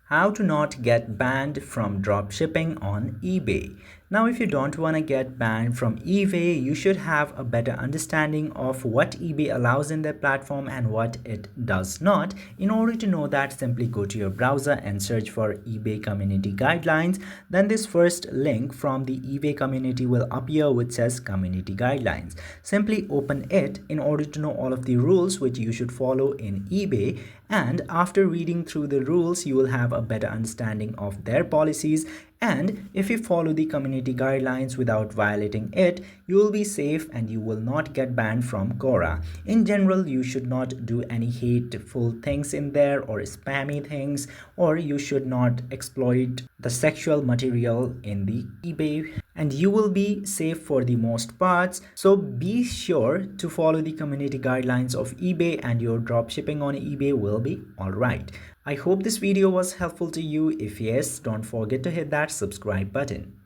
How to not get banned from dropshipping on eBay. Now, if you don't want to get banned from eBay, you should have a better understanding of what eBay allows in their platform and what it does not. In order to know that, simply go to your browser and search for eBay community guidelines. Then this first link from the eBay community will appear which says community guidelines. Simply open it in order to know all of the rules which you should follow in eBay, and after reading through the rules you will have a better understanding of their policies, and if you follow the community guidelines without violating it, you will be safe and you will not get banned from Quora. In general, you should not do any hateful things in there or spammy things, or you should not exploit the sexual material in the eBay, and you will be safe for the most parts. So be sure to follow the community guidelines of eBay and your dropshipping on eBay will be alright. I hope this video was helpful to you. If yes, don't forget to hit that subscribe button.